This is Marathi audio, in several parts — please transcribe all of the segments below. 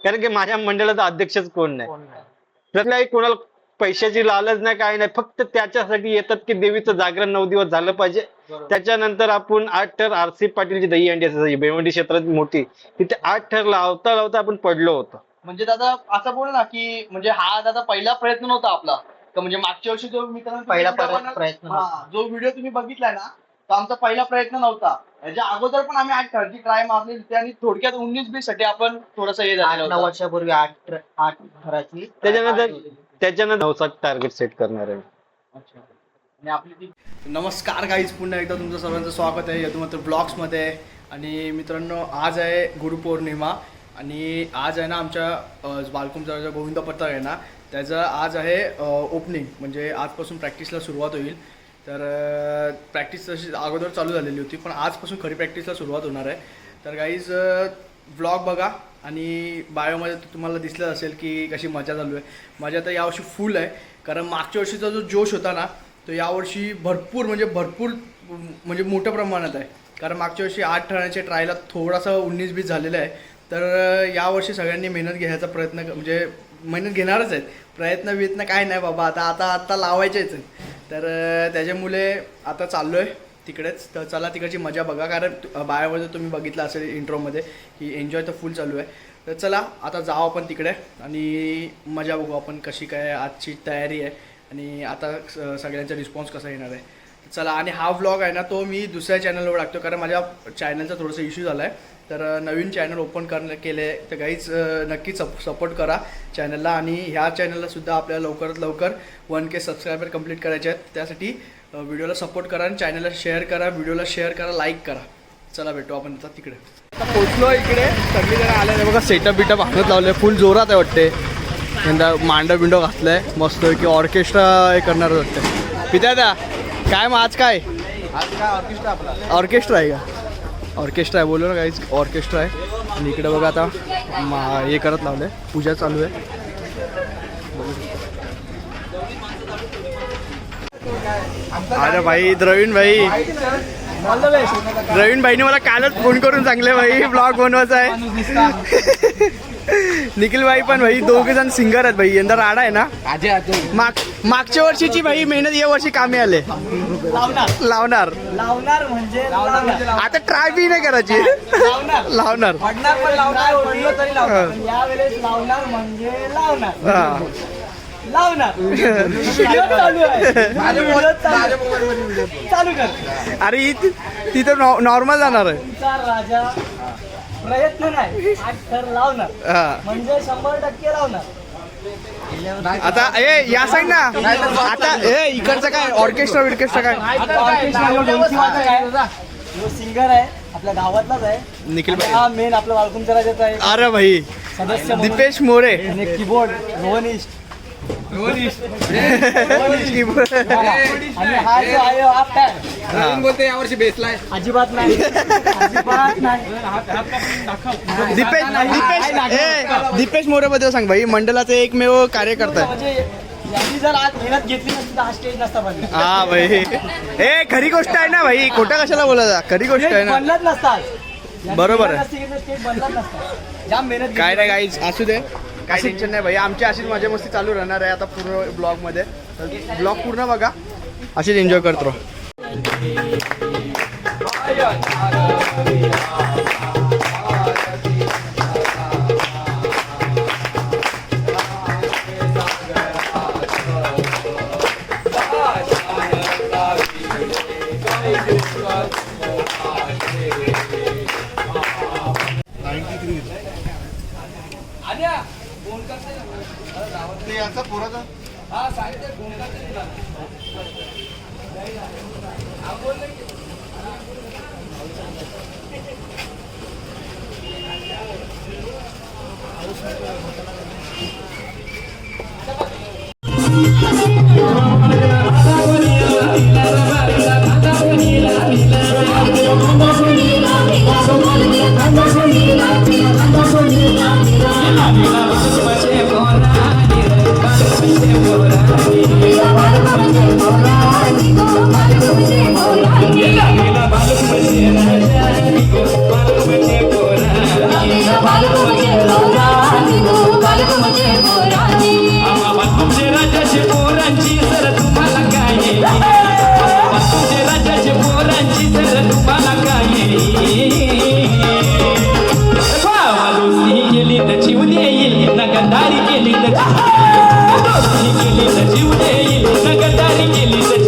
कारण की माझ्या मंडळाचा अध्यक्षच कोण नाही. त्यातल्याही कोणाला पैशाची लालच नाही, काय नाही, फक्त त्याच्यासाठी येतात की देवीचं जागरण 9 दिवस झालं पाहिजे. त्याच्यानंतर आपण 8 थर आरसी पाटीलची दहीहंडी असायची भिवंडी क्षेत्रात मोठी, तिथे 8 थर लावता लावता आपण पडलो होतो. म्हणजे दादा असं बोल ना की म्हणजे हा दादा पहिला प्रयत्न नव्हता आपला, तर म्हणजे मागच्या वर्षी जो मित्रांनो पहिला प्रयत्न जो व्हिडिओ तुम्ही बघितलाय ना, तो आमचा पहिला प्रयत्न नव्हता. याच्या अगोदर पण आम्ही 8 थरची ट्राय मारली होती आणि थोडक्यात 19-20 साठी आपण थोडंसं हे झालेलं 9 होतं. वर्षापूर्वी 8 थराची त्याच्यानंतर 9चा टार्गेट सेट करणार आहे. आणि आपली ती नमस्कार गाईज, पुन्हा एकदा तुमचं सर्वांचं स्वागत आहे यदुमात्र ब्लॉग्समध्ये. आणि मित्रांनो, आज आहे गुरुपौर्णिमा आणि आज आहे ना आमच्या बालकुंजचा गोविंद पथक आहे ना, त्याचं आज आहे ओपनिंग. म्हणजे आजपासून प्रॅक्टिसला सुरुवात होईल. तर प्रॅक्टिस तशी अगोदर चालू झालेली होती, पण आजपासून खरी प्रॅक्टिसला सुरुवात होणार आहे. तर गाईज व्लॉग बघा आणि बायोमध्ये तुम्हाला दिसलं असेल की कशी मजा चालू आहे. मजा तर यावर्षी फुल आहे, कारण मागच्या वर्षीचा जो जोश होता ना, तो यावर्षी भरपूर म्हणजे मोठ्या प्रमाणात आहे. कारण मागच्या वर्षी 8 ठरण्याच्या ट्रायला थोडासा 19-20 झालेला आहे. तर यावर्षी सगळ्यांनी मेहनत घ्यायचा प्रयत्न, म्हणजे मेहनत घेणारच आहेत. प्रयत्न काय नाही बाबा, आता लावायचेच आहेत. तर त्याच्यामुळे आता चाललो आहे तिकडेच. तर चला तिकडची मजा बघा, कारण बायामध्ये तुम्ही बघितलं असेल इंट्रोमध्ये की एन्जॉय तर फुल चालू आहे. तर चला आता जाऊ आपण तिकडे आणि मजा बघू आपण कशी काय आजची तयारी आहे आणि आता सगळ्यांचा रिस्पॉन्स कसा येणार आहे. चला, आणि हा व्लॉग आहे ना तो मी दुसऱ्या चॅनलवर टाकतो, कारण माझ्या चॅनलचा थोडासा इश्यू झाला आहे. तर नवीन चॅनल ओपन केले तर काहीच नक्कीच सपोर्ट करा चॅनलला. आणि ह्या चॅनललासुद्धा आपल्याला लवकरात लवकर 1K सबस्क्रायबर कंप्लीट करायचे आहेत. त्यासाठी व्हिडिओला सपोर्ट करा आणि चॅनलला शेअर करा, व्हिडिओला शेअर करा, लाईक करा. चला भेटू आपण आता तिकडे. आता पोचलो इकडे, सगळीजण आले आहे बघा. सेटअप बिटअप आणत लावले, फुल जोरात आहे वाटते. यंदा मांडव घातलं आहे मस्त की ऑर्केस्ट्रा हे करणार वाटतं. पित्या काय मग आज काय ऑर्केस्ट्रा आपला ऑर्केस्ट्रा आहे का? ऑर्केस्ट्रा आहे बोललो ना काहीच, ऑर्केस्ट्रा आहे. आणि इकडे बघा आता हे करत लावलं आहे, पूजा चालू आहे. अरे भाई द्रवीण भाईने मला कालच फोन करून सांगले भाई ब्लॉग बनवायचा आहे. निखिल भाई पण भाई, दोघे जण सिंगर आहेत भाई. यंदा राडा आहे ना. मागच्या वर्षीची भाई मेहनत या वर्षी कामी आले. लावणार म्हणजे आता ट्राय बी नाही करायची, लावणार. अरे ती तर नॉर्मल जाणार आहे. प्रयत्न नाही, 8 थर लावणार म्हणजे 100% लावणार. आता या सांग ना, आता इकडचं काय ऑर्केस्ट्रा काय? सिंगर आहे आपल्या गावातलाच आहे निखिल भाई, हा मेन आपला बालकुंजराजाचा आहे. अरे भाई सदस्य दीपेश मोरे, कीबोर्ड रोहनिस्ट आणि हा जो आहे हा पॅड बोलते यावर्षी बेसला अजिबात नाही. दीपेश मोरे बद्दल सांग भाई. मंडळाचे एकमेव कार्यकर्ता आहे. म्हणजे यांनी जर आज मेहनत घेतली नसती तर हा स्टेज नसता बनला. हा भाई, खरी गोष्ट आहे ना भाई, खोटा कशाला बोलायचा, खरी गोष्ट आहे ना. बनलाच नसता, बरोबर आहे. स्टेज बनलाच नसता. जाम मेहनत काय नाही गाईज, असू दे, काही टेन्शन नाही भाई. आमची अशीच मजा मस्ती चालू राहणार आहे आता पूर्ण ब्लॉगमध्ये. तर ब्लॉग पूर्ण बघा, अशीच एन्जॉय करतो. Ela भावा दोस्ती केली तर जीव देईल नगरदारी केली तर दोस्ती केली तर जीव देईल नगरदारी केली तर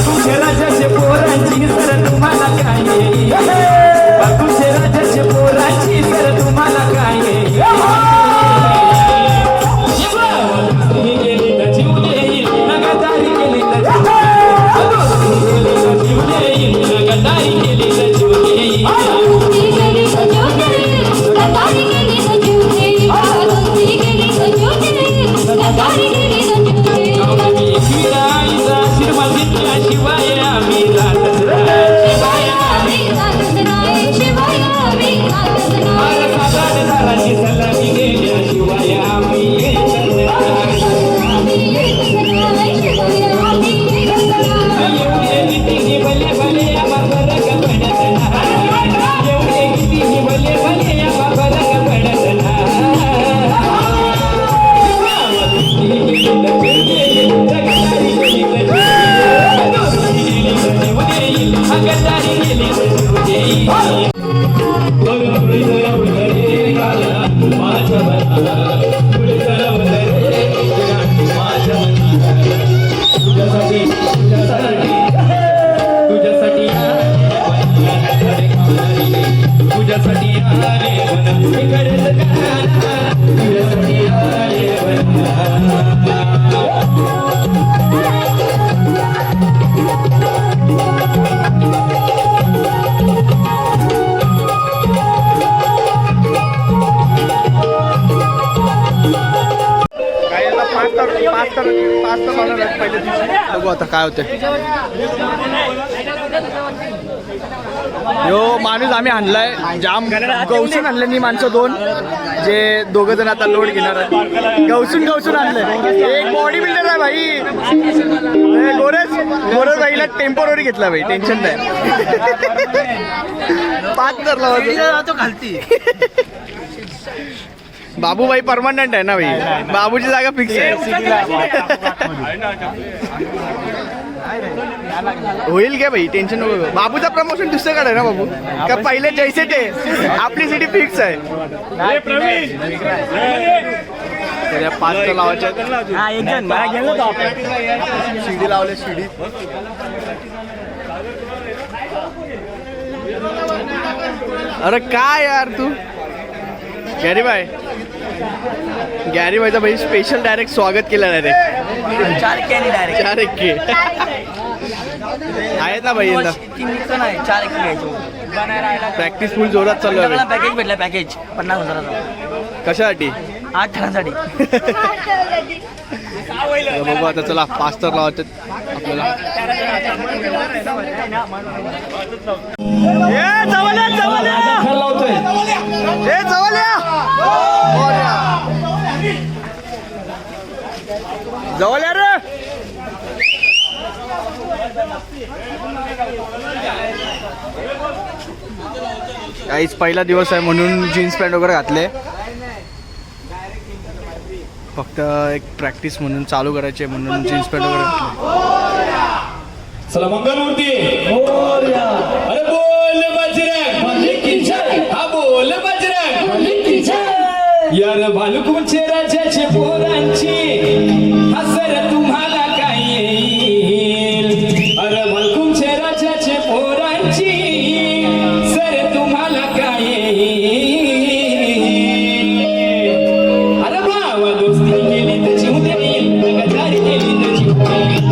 तुझे राजाचे पोरांची सर तुम्हाला काय तुझे राजाचे पोरांची सर तुम्हाला काय गेली तर जीव देईल नगरदारी केली तर जीव देईल नगरदारी केली तर जीव देईल आईचा आशीर्वाद घेतल्याशिवाय आम्ही राहतच दाराची सलामी गेल्याशिवाय आम्ही एवढे किती भले भले आम्हा फरक पडत एवढे किती भले भले आम्हा फरक पडत तुझ्यासाठी पाच तर होणार आहेत पहिल्या दिवशी. बघू आता काय होते. यो माणूस आम्ही आणलाय जाम गवसून आणले माणसं दोन जे दोघं जण आता लोड घेणार आहेत. गवसून आणलंय. एक बॉडी बिल्डर आहे भाई. गोरज भाईला टेम्पोररी घेतला भाई. टेन्शन नाही. 5 तर लावायचं खालती. बाबूभाई परमनंट आहे ना भाई. बाबूची जागा फिक्स आहे. होईल काय भाई. टेन्शन नको. बाबूचा प्रमोशन दुसऱ्याकडे आहे ना बाबू. का पहिले जैसे ते आपली सिटी फिक्स आहे. तर या 5 तर लावायच्या. शिडी लावले शिडी. अरे काय यार तू गॅरी भाईचा भाई स्पेशल डायरेक्ट स्वागत केलं डायरेक्ट. 4 के आहेत ना भाई. प्रॅक्टिस फुल जोरात चालू आहे. पॅकेज भेटलं. पॅकेज 50,000. कशासाठी. 8 जणांसाठी. बघू आता. चला 5 तर लावतात आपल्याला. जवळ या रे. काहीच पहिला दिवस आहे म्हणून जीन्स पॅन्ट वगैरे घातले. फक्त एक प्रॅक्टिस म्हणून चालू करायचे म्हणून जीन्स पॅन्ट वगैरे घातले. चला मंगलमूर्ती. अरे बोल बजरंग. हा बोल बजरंग. यार भालुकूचे राजाचे पोरांची हसर तुम्हाला काय येईल. अरे भालुकूचे राजाचे पोरांची सर तुम्हाला काय येईल. अरे भावा दोस्ती केली तर जीव देईल नगरदारी केली तर जीव देईल.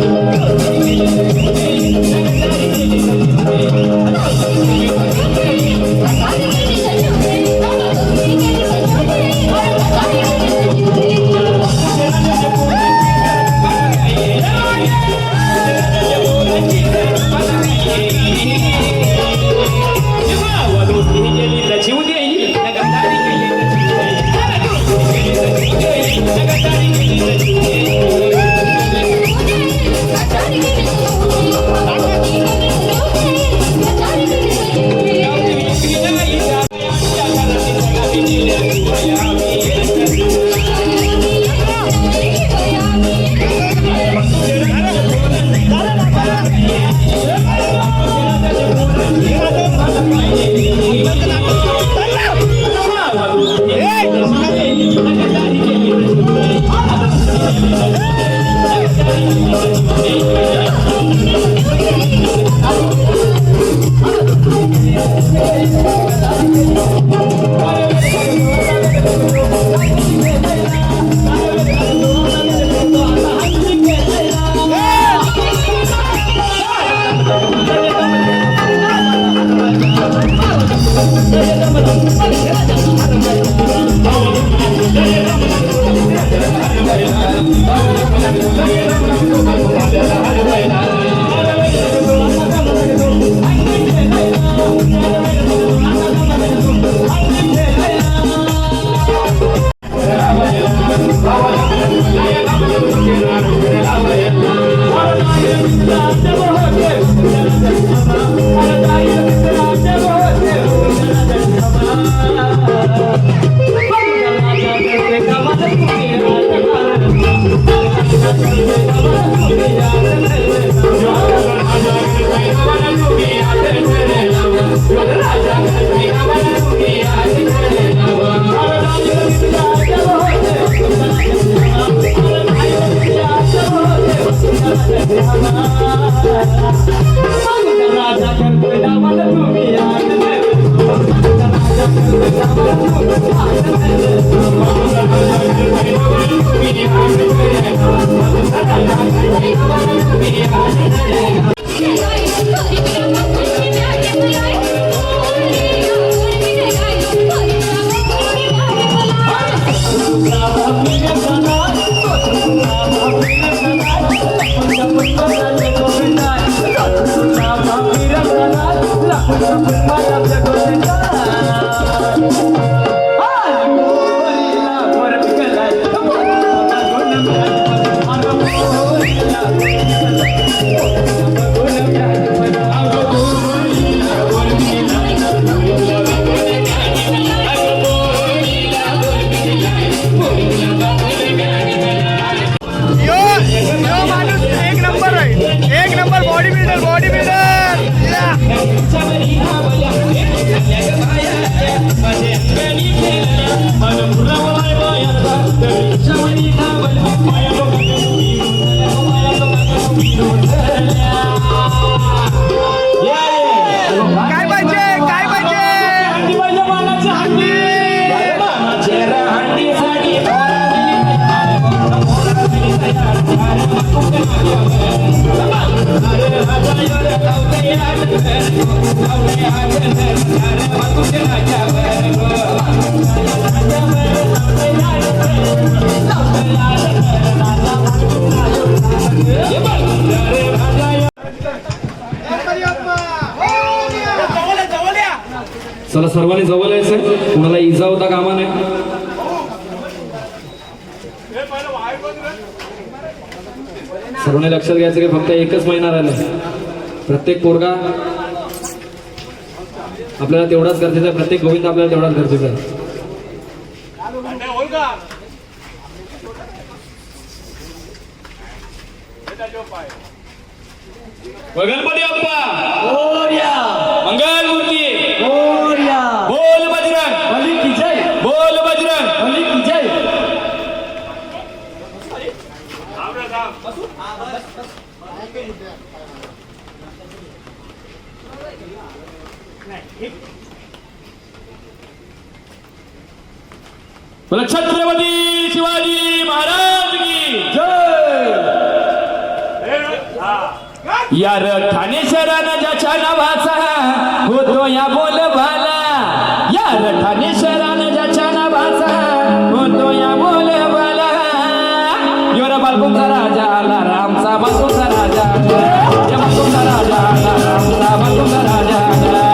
चला सर्वांनी जवळ यायचं, कुणाला इजा होता कामा नाही. सर्वांनी लक्षात घ्यायचं की फक्त एकच महिना राहिला. प्रत्येक पोरगा आपल्याला तेवढाच गरजेचा आहे, प्रत्येक गोविंद आपल्याला तेवढाच गरजेचा आहे. गणपती बाप्पा मंगल मूर्ती बोल बजरंग बली की जय, बोल बजरंग बली की जय. बोला छत्रपती शिवाजी महाराज की जय. यार ठाणेश्वरानं ज्याच्या नावाचा होतो या बोलबाला, यार ठाणेश्वरानं ज्याच्या नावाचा होतो या बोलबाला. योर बालकुंचा राजा आला, रामचा बालकुंचा राजा आला, या बालकुंचा राजा आला, रामचा बालकुंचा राजा आला.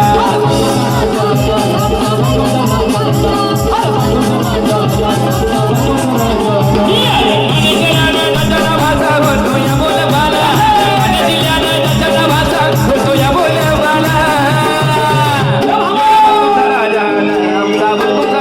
राजा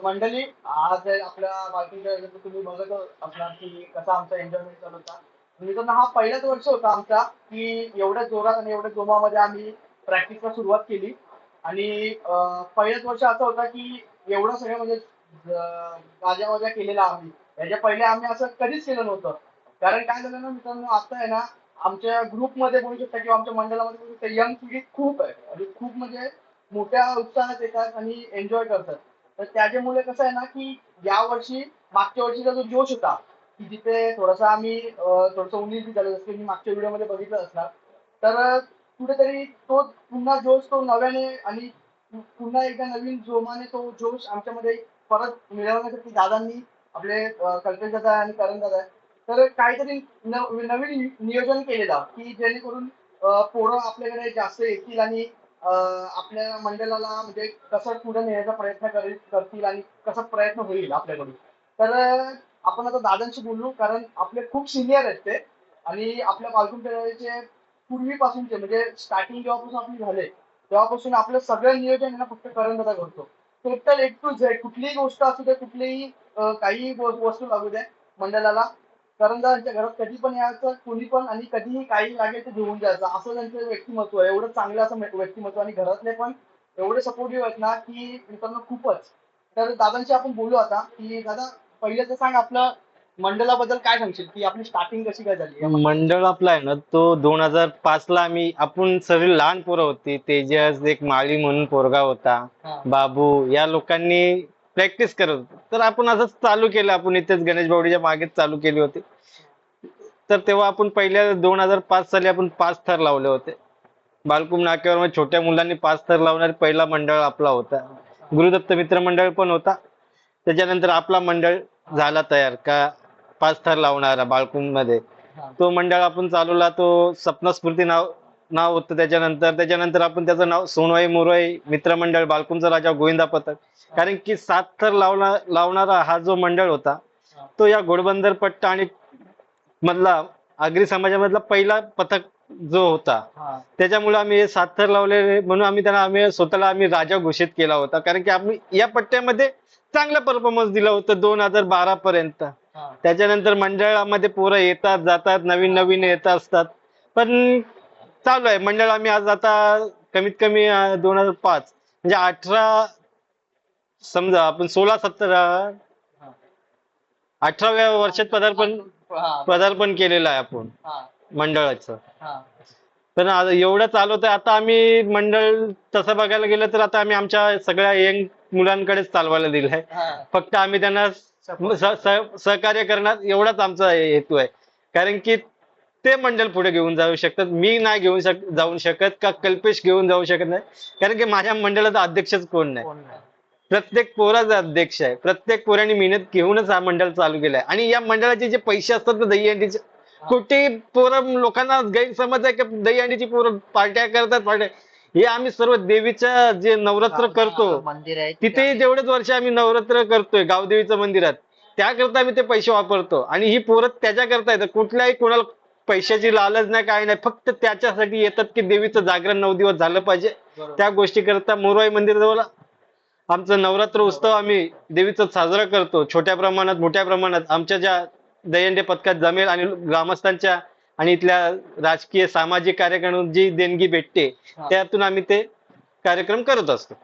मंडळी आज आपल्या बालकीच्या तुम्ही बघत असणार की कसा आमचा एन्जॉयमेंट चालू होता. मित्रांनो हा पहिलाच वर्ष होता आमचा की एवढ्या जोरात आणि एवढ्या जोमामध्ये आम्ही प्रॅक्टिसला सुरुवात केली. आणि पहिलाच वर्ष असं होता की एवढं सगळं म्हणजे गाजा वाजा केलेला आम्ही याच्या पहिले आम्ही असं कधीच केलं नव्हतं. कारण काय झालं ना मित्रांनो, आता आहे ना आमच्या ग्रुपमध्ये बोलू शकता किंवा आमच्या मंडळामध्ये बोलू शकता यंग पिढी खूप आहे आणि खूप म्हणजे मोठ्या उत्साहात येतात आणि एन्जॉय करतात. तर त्याच्यामुळे कसं आहे ना की या वर्षी मागच्या वर्षीचा जो जोश होता की जिथे थोडासा आम्ही थोडंसं उन्नीस झालं, जसं की मी मागच्या व्हिडिओमध्ये बघितलं असणार, तर कुठेतरी तो पुन्हा जोश तो नव्याने आणि पुन्हा एकदा नवीन जोमाने तो जोश आमच्यामध्ये परत मिळवण्यासाठी दादांनी आपले कल्पेश दादा आणि करण दादा तर काहीतरी नवीन नियोजन केलेलं की जेणेकरून पोरं आपल्याकडे जास्त येतील आणि आपल्या मंडळाला म्हणजे कसं पुढे नेण्याचा प्रयत्न करतील आणि कसा प्रयत्न होईल आपल्याकडून. तर आपण आता दादांशी बोलू, कारण आपले खूप सिनियर आहेत ते आणि आपल्या बालकुम खेळाचे पूर्वीपासूनचे म्हणजे स्टार्टिंग जेव्हापासून आपली झाले तेव्हापासून आपलं सगळं नियोजन आहे ना फक्त करण दादा करतो. टोटल A to Z कुठलीही गोष्ट असू दे, कुठलीही काही वस्तू लागू द्या मंडळाला, करंदाच्या घरात कधी पण यायचं कोणी पण आणि कधीही काही लागेल ते घेऊन जायचं, असं त्यांचं व्यक्तिमत्व आहे. एवढं चांगलं असं व्यक्तिमत्व आणि घरातले पण एवढे सपोर्टिव्ह आहेत ना की मित्रांनो खूपच. तर दादांशी आपण बोलू आता की दादा पहिले तर सांग आपलं मंडळाबद्दल काय सांगशील की आपली स्टार्टिंग कशी काय झाली. मंडळ आपला आहे ना तो 2005 ला आपण सर्व लहान पोरं होती. तेजस एक माळी म्हणून पोरगा होता, हा. बाबू या लोकांनी प्रॅक्टिस करत होते. तर आपण असंच चालू केलं, आपण इथेच गणेश बावडीच्या मागेच चालू केली होती. तर तेव्हा आपण पहिल्या 2005 साली आपण 5 थर लावले होते. बालकुम नाक्यावर मग छोट्या मुलांनी 5 थर लावणारे पहिला मंडळ आपला होता. गुरुदत्त मित्र मंडळ पण होता. त्याच्यानंतर आपला मंडळ झाला तयार का 5 थर लावणारा बालकुम मध्ये. तो मंडळ आपण चालवला, तो सपनास्फूर्ती नाव होतं. त्याच्यानंतर आपण त्याचं नाव सोनवाई मोरवाई मित्रमंडळ बालकुमचा राजा गोविंदा पथक, कारण की 7 थर लावणारा हा जो मंडळ होता तो या घोडबंदर पट्टा आणि मधला आगरी समाजामधला पहिला पथक जो होता. त्याच्यामुळे आम्ही हे 7 थर लावले म्हणून आम्ही स्वतःला राजा घोषित केला होता, कारण की आम्ही या पट्ट्यामध्ये चांगला परफॉर्मन्स दिला होता 2012 पर्यंत. त्याच्यानंतर मंडळामध्ये पोरं येतात जातात, नवीन येत असतात, पण चालू आहे मंडळ. आम्ही आज आता कमीत कमी 2005 म्हणजे 18 समजा आपण 16-17 18व्या वर्षात पदार्पण केलेलं आहे आपण मंडळाचं. पण एवढं चालवतंय आता आम्ही मंडळ. तसं बघायला गेलं तर आता आम्ही आमच्या सगळ्या यंग मुलांकडेच चालवायला दिलंय. फक्त आम्ही त्यांना सहकार्य करणार एवढाच आमचा हेतू आहे, कारण की ते मंडळ पुढे घेऊन जाऊ शकतात. मी नाही जाऊ शकत का कल्पेश घेऊन जाऊ शकत नाही, कारण की माझ्या मंडळाचा अध्यक्षच कोण नाही. प्रत्येक पोराचा अध्यक्ष आहे. प्रत्येक पोरांनी मेहनत घेऊनच हा मंडळ चालू केलाय. आणि या मंडळाचे जे पैसे असतात ना दहीहंडीचे, कुठे पोरं लोकांना गैरसमज आहे की दहीहंडीची पोरं पार्ट्या करतात. हे आम्ही सर्व देवीच्या जे नवरात्र करतो मंदिर आहे तिथे जेवढेच वर्ष आम्ही नवरात्र करतोय गावदेवीच्या मंदिरात, त्याकरता आम्ही ते पैसे वापरतो. आणि ही पोरं त्याच्याकरता येतात. कुठल्याही कोणाला पैशाची लालच नाही, काय नाही, फक्त त्याच्यासाठी येतात की देवीचं जागरण 9 दिवस झालं पाहिजे. त्या गोष्टी करता मोरवाई मंदिराजवळ आमचं नवरात्र उत्सव आम्ही देवीचा साजरा करतो. छोट्या प्रमाणात मोठ्या प्रमाणात आमच्या ज्या दहीहंडी पथकात जमेल आणि ग्रामस्थांच्या आणि इथल्या राजकीय सामाजिक कार्यक्रम जी देणगी भेटते त्यातून आम्ही ते कार्यक्रम करत असतो.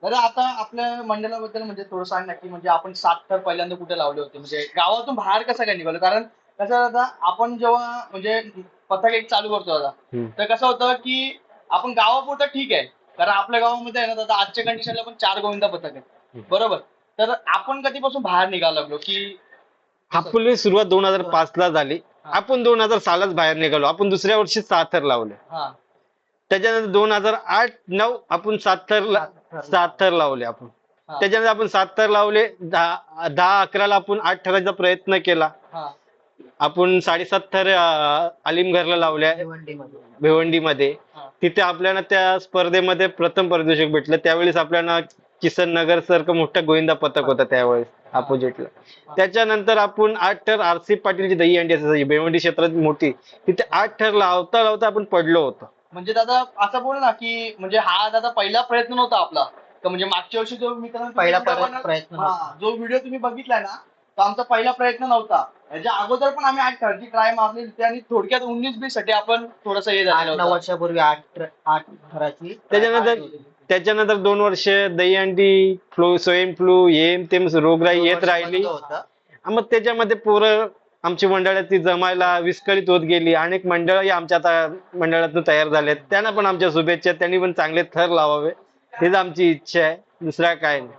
तर आता आपल्या मंडळाबद्दल म्हणजे थोडं सांग ना की म्हणजे आपण 7 थर पहिल्यांदा कुठे लावले होते, म्हणजे गावातून बाहेर कसं काय निघालो. कारण कसं आता आपण जेव्हा म्हणजे पथक एक चालू करतो दादा, तर कसं होतं की आपण गावापुरतं ठीक आहे, कारण आपल्या गावामध्ये आहे ना दादा आजच्या कंडिशनला पण 4 गोविंदा पथक आहेत बरोबर. तर आपण कधीपासून बाहेर निघायला लागलो की आपली सुरुवात 2005 ला झाली. आपण 2006लाच बाहेर निघालो. आपण दुसऱ्या वर्षी 7 थर लावले. त्याच्यानंतर 2008-9 आपण 7 थर लावले आपण. त्याच्यानंतर आपण 7 थर लावले. 10-11ला आपण 8 थराचा प्रयत्न केला. आपण 7.5 थर अलिमघरला लावल्या भिवंडीमध्ये. तिथे आपल्याला त्या स्पर्धेमध्ये प्रथम पारितोषिक भेटलं. त्यावेळेस आपल्याला किसन नगर सारखं मोठं गोविंदा पथक होता त्यावेळेस अपोजिटला. त्याच्यानंतर आपण 8 थर आरसी पाटीलची दहीहंडी असायची भिवंडी क्षेत्रात मोठी, तिथे 8 थर लावता आपण पडलो होतो. म्हणजे दादा असं बोल ना की म्हणजे हा दादा पहिला प्रयत्न नव्हता आपला, म्हणजे मागच्या वर्षी जो मित्रांनो पहिला प्रयत्न जो व्हिडिओ तुम्ही बघितलाय ना, तो आमचा पहिला प्रयत्न नव्हता. याच्या अगोदर पण आम्ही 8 थराची ट्राय मारली होती आणि थोडक्यात 19-20 साठी आपण थोडंसं हे झालेलं 8-9 होतं. वर्षापूर्वी 8 थराची त्याच्यानंतर 2 वर्ष दहीहंडी स्वाईन फ्लू हे तेम रोगराई येत राहिली. होतं. मग त्याच्यामध्ये पोरं आमची मंडळाची जमायला विस्कळीत होत गेली. अनेक मंडळही आमच्या आता मंडळातून तयार झालेत. त्यांना पण आमच्या शुभेच्छा. त्यांनी पण चांगले थर लावावे हीच आमची इच्छा आहे, दुसरा काय नाही.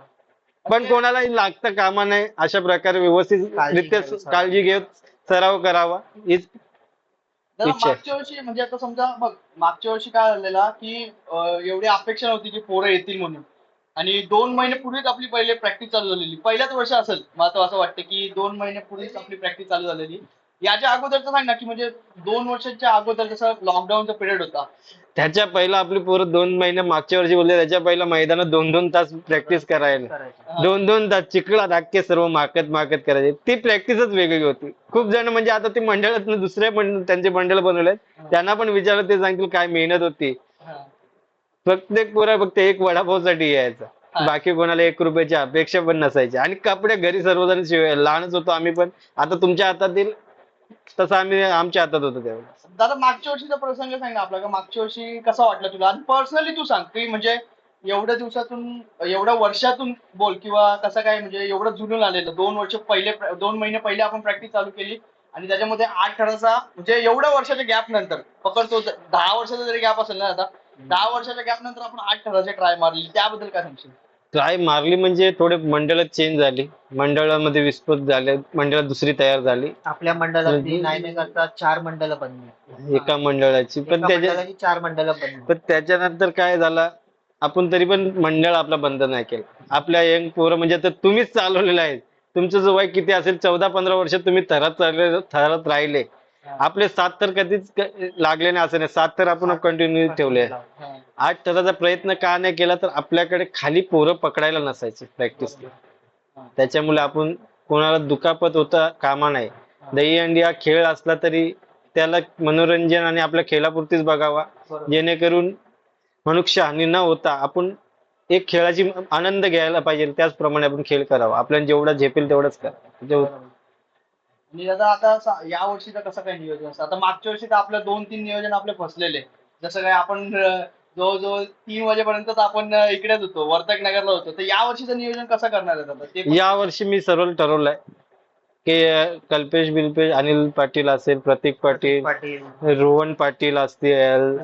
पण कोणालाही लागता कामा नये, अशा प्रकारे व्यवस्थितरित्या काळजी घेत सराव करावा हीच दादा, इच्छा आहे. मागच्या वर्षी म्हणजे आता समजा बघ, मागच्या वर्षी काय झालेला की एवढी अपेक्षा नव्हती की पोरं येतील म्हणून, आणि 2 महिने पूर्वीच आपली पहिले प्रॅक्टिस चालू झालेली. पहिल्याच वर्ष असेल मला तर असं वाटतं की 2 महिने पूर्वीच आपली प्रॅक्टिस चालू झालेली. याच्या अगोदरचं सांग ना, की म्हणजे 2 वर्षाच्या अगोदर जसं लॉकडाऊनचा पिरियड होता. त्याच्या पहिला आपली पोरं 2 महिने मागच्या वर्षी बोलले, त्याच्या पहिला मैदानात 2-2 तास प्रॅक्टिस करायला. 2-2 तास चिखलात अख्खे सर्व माकत करायचे. ती प्रॅक्टिसच वेगळी होती. खूप जण म्हणजे आता ते मंडळात दुसरे पण त्यांचे मंडळ बनवले, त्यांना पण विचारलं ते सांगतील काय मेहनत होती. प्रत्येक पोरा फक्त एक वडापावसाठी यायचा, बाकी कोणाला 1 रुपयाची अपेक्षा पण नसायची. आणि कपडे घरी सर्वजण शिवायला. लहानच होतो आम्ही पण, आता तुमच्या हातातील तसं आम्ही आमच्या हातात होतो त्यावेळेस. दादा, मागच्या वर्षीचा प्रसंग सांग ना आपला, का मागच्या वर्षी कसा वाटला तुला, आणि पर्सनली तू सांग की म्हणजे एवढ्या दिवसातून एवढ्या वर्षातून बोल, किंवा कसं काय म्हणजे एवढं जुळून आलेलं. 2 महिने पहिले आपण प्रॅक्टिस चालू केली आणि त्याच्यामध्ये 8 ठराचा म्हणजे एवढ्या वर्षाच्या गॅप नंतर पकडतो 10 वर्षाचा जरी गॅप असेल ना, आता 10 वर्षाच्या गॅप नंतर आपण 8 ठराचे ट्राय मारली, त्याबद्दल काय सांगशील? ट्राय मारली म्हणजे थोडे मंडळ चेंज झाली, मंडळामध्ये विस्फोट झाले, मंडळात दुसरी तयार झाली. आपल्या मंडळातली नाही करता 4 मंडळ बनली. एका मंडळाची पण त्याच्या 4 मंडळ बनली. पण त्याच्यानंतर काय झालं, आपण तरी पण मंडळ आपला बंद नाही केलं. आपल्या यंग पोरं म्हणजे आता तुम्हीच चालवलेलं आहे. तुमचं जो वय किती असेल 14-15 वर्ष तुम्ही थरात राहिले. आपले 7 तर कधीच लागले नाही असं नाही. 7 तर आपण कंटिन्यू ठेवले. 8 थराचा प्रयत्न का नाही केला, तर आपल्याकडे खाली पोरं पकडायला नसायची प्रॅक्टिसला. त्याच्यामुळे आपण कोणाला दुखापत होता कामा नाही. दहीहंडी हा खेळ असला तरी त्याला मनोरंजन आणि आपल्या खेळापुरतीच बघावा, जेणेकरून मनुष्यहानी न होता आपण एक खेळाची आनंद घ्यायला पाहिजे. त्याचप्रमाणे आपण खेळ करावा. आपल्याला जेवढा झेपेल तेवढंच करा. आणि दादा, आता या वर्षीचं कसं काय नियोजन असतं? आता मागच्या वर्षी तर आपलं 2-3 नियोजन आपले फसलेले. जसं काय आपण जवळजवळ 3 वाजेपर्यंत आपण इकडेच होतो, वर्तक नगरला होतो. तर या वर्षीचं नियोजन कसं करणार आहे दादा? ते या वर्षी मी सरळ ठरवलंय की कल्पेश बिल्पेश, अनिल पाटील असेल, प्रतीक पाटील, रोहन पाटील असतील,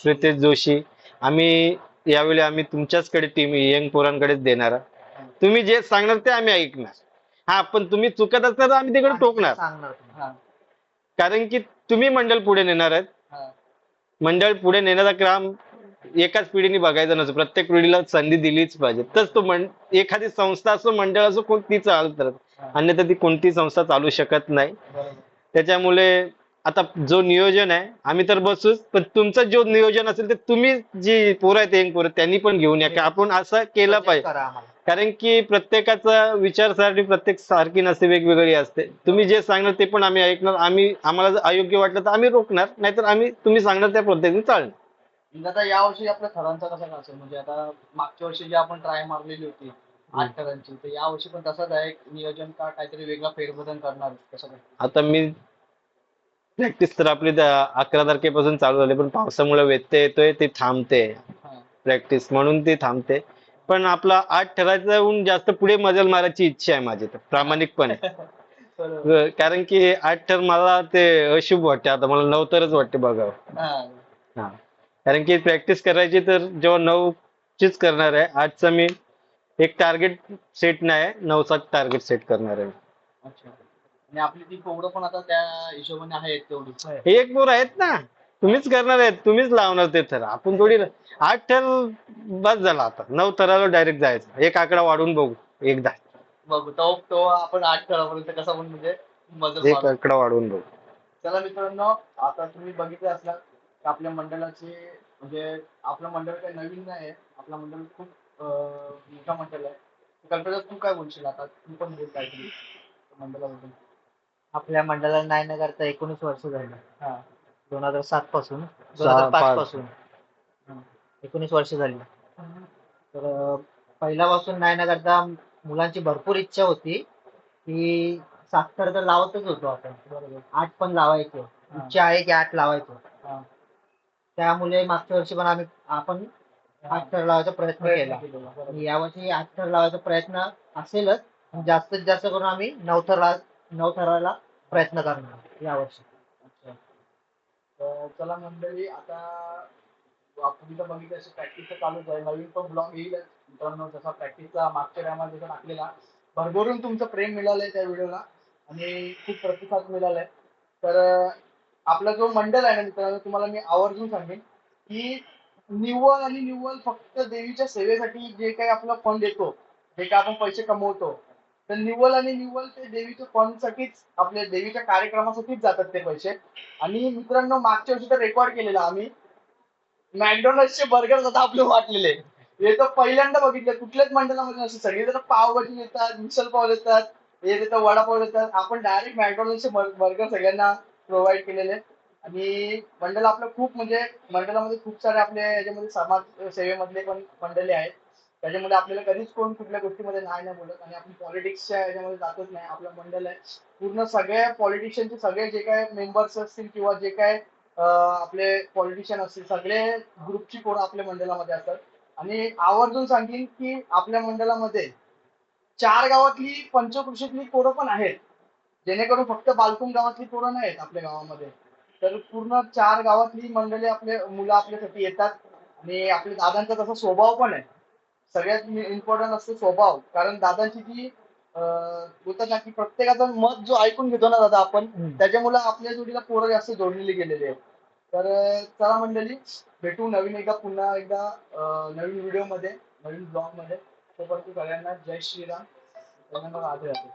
प्रितेश जोशी, आम्ही यावेळी तुमच्याचकडे टीम यंग पोरांकडेच देणार. तुम्ही जे सांगणार ते आम्ही ऐकणार. हा, पण तुम्ही चुकत असणार तर आम्ही तिकडे टोकणार. कारण की तुम्ही मंडळ पुढे नेणार आहेत. मंडळ पुढे नेण्याचा काम एकाच पिढीने बघायचा नसतो. प्रत्येक पिढीला संधी दिलीच पाहिजे. तर तो एखादी संस्था असो, मंडळ असो, कोणती चालतात, अन्यथा ती कोणती संस्था चालू शकत नाही. त्याच्यामुळे आता जो नियोजन आहे आम्ही तर बसूच, पण तुमचं जो नियोजन असेल ते तुम्ही जी पोरं आहेत यंग पोरं त्यांनी पण घेऊन या, की आपण असं केलं पाहिजे. कारण की प्रत्येकाचा विचारसरणी प्रत्येक सारखी नसते, वेगवेगळी असते. तुम्ही जे सांगणार ते पण आम्ही ऐकणार. आम्हाला जर अयोग्य वाटलं तर आम्ही रोखणार, नाहीतर तुम्ही सांगणार त्या पद्धतीने चालणार. आता यावर्षी आपल्या थरांचा कसा काय असेल, म्हणजे आता मागच्या वर्षी जी आपण ट्राय मारलेली होती 8 थरांची, तर यावर्षी पण तसंच आहे नियोजन, का काहीतरी वेगळा फेरबदल करणार कसं काय? आता मी प्रॅक्टिस तर आपली 11 तारखेपासून चालू झाली, पण पावसामुळे व्यत्यय येतोय, ते थांबते प्रॅक्टिस, म्हणून ती थांबते. पण आपला 8 ठराच्याहून जास्त पुढे मजल मारायची इच्छा आहे माझी तर प्रामाणिकपणे. कारण की 8 ठर मला ते अशुभ वाटते. आता मला 9 तरच वाटते बघावं. हा, कारण की प्रॅक्टिस करायची तर जेव्हा 9 चीच करणार आहे. 8चा मी एक टार्गेट सेट नाही, 9चा टार्गेट सेट करणार आहे. अच्छा. आणि आपली ती पोरं पण आता त्या हिशोबाने आहेत तेवढी. एक पोर आहेत ना, तुम्हीच करणार आहेत, तुम्हीच लावणार ते थर. आपण थोडी 8 थर बस झाला. आता 9 थराला डायरेक्ट जायचं. एक आकडा वाढून बघू एकदा. बघू तो आपण 8 थरापर्यंत कसा पण म्हणजे मजल एक मारू. आकडा वाढवून बघू. चला मित्रांनो, आता तुम्ही बघितलं असणार की आपल्या मंडळाचे म्हणजे आपलं मंडळ काही नवीन नाही आहे. आपलं मंडळ खूप मोठा मंडळ आहे. कल्पना, तू काय बोलशील आता? तू पण बोल काहीतरी मंडळाबद्दल. आपल्या मंडळाला नाही न करता 19 वर्ष झाली. 2007 पासून, 2005 2005 पासून 19 वर्ष झाली. तर पहिल्यापासून नाही ना करता मुलांची भरपूर इच्छा होती की 7 तर लावतच होतो आपण. बरोबर. 8 पण लावायचो. इच्छा आहे की 8 लावायचो. त्यामुळे मागच्या वर्षी पण आपण 8 थर लावायचा प्रयत्न केला. आणि यावर्षी 8 थर लावायचा प्रयत्न असेलच. जास्तीत जास्त करून आम्ही 9 थराला प्रयत्न करणार यावर्षी. तर चला मंडळी, आता आपण तर बघितलं असे प्रॅक्टिस चालूच आहे. नवीन पण ब्लॉग येईलच मित्रांनो. जसा प्रॅक्टिसचा मागच्या टायमाला जसा टाकलेला, भरभरून तुमचं प्रेम मिळालंय त्या व्हिडिओला आणि खूप प्रतिसाद मिळालाय. तर आपला जो मंडळ आहे ना मित्रांनो, तुम्हाला मी आवर्जून सांगेन की निव्वळ फक्त देवीच्या सेवेसाठी जे काही आपला फंड येतो, जे काही आपण पैसे कमवतो, तर निव्वळ ते देवीच्या फंडसाठीच, आपल्या देवीच्या कार्यक्रमासाठीच जातात ते पैसे. आणि मित्रांनो, मागच्या वर्षी तर रेकॉर्ड केलेला आम्ही, मॅकडॉनल्डचे बर्गर आता आपले वाटलेले. हे तर पहिल्यांदा बघितले. कुठल्याच मंडळामध्ये नसते. सगळेजण पावभाजी देतात, मिसल पाव देतात, हे देतात, वडापाव देतात. आपण डायरेक्ट मॅकडॉनल्डचे बर्गर सगळ्यांना प्रोव्हाइड केलेले. आणि मंडळ आपलं खूप, म्हणजे मंडळामध्ये खूप सारे आपले याच्यामध्ये समाज सेवेमधले पण मंडळी आहेत. त्याच्यामध्ये आपल्याला कधीच कोण कुठल्या गोष्टीमध्ये नाही बोलत. आणि आपण पॉलिटिक्सच्या याच्यामध्ये जातच नाही. आपलं मंडळ आहे पूर्ण सगळ्या पॉलिटिशियनचे, सगळे जे काय मेंबर्स असतील किंवा जे काय आपले पॉलिटिशियन असतील, सगळे ग्रुपची पोरं आपल्या मंडळामध्ये असतात. आणि आवर्जून सांगेन की आपल्या मंडळामध्ये 4 गावातली पंचकृषीतली पोरं पण आहेत, जेणेकरून फक्त बालकुम गावातली पोरं नाही आहेत आपल्या गावामध्ये. तर पूर्ण 4 गावातली मंडळी, आपले मुलं आपल्यासाठी येतात. आणि आपल्या दादांचा तसा स्वभाव पण आहे. सगळ्यात इम्पॉर्टंट असतो स्वभाव. कारण दादांची जी बोलतात ना की प्रत्येकाचं मत जो ऐकून घेतो ना दादा आपण, त्याच्यामुळे आपल्या जोडीला पोरं जास्त जोडलेली गेलेली आहेत. तर चला मंडळी, भेटू पुन्हा एकदा नवीन व्हिडिओ मध्ये, नवीन ब्लॉग मध्ये. तोपर्यंत सगळ्यांना जय श्रीराम. सगळ्यांना राधे राधे.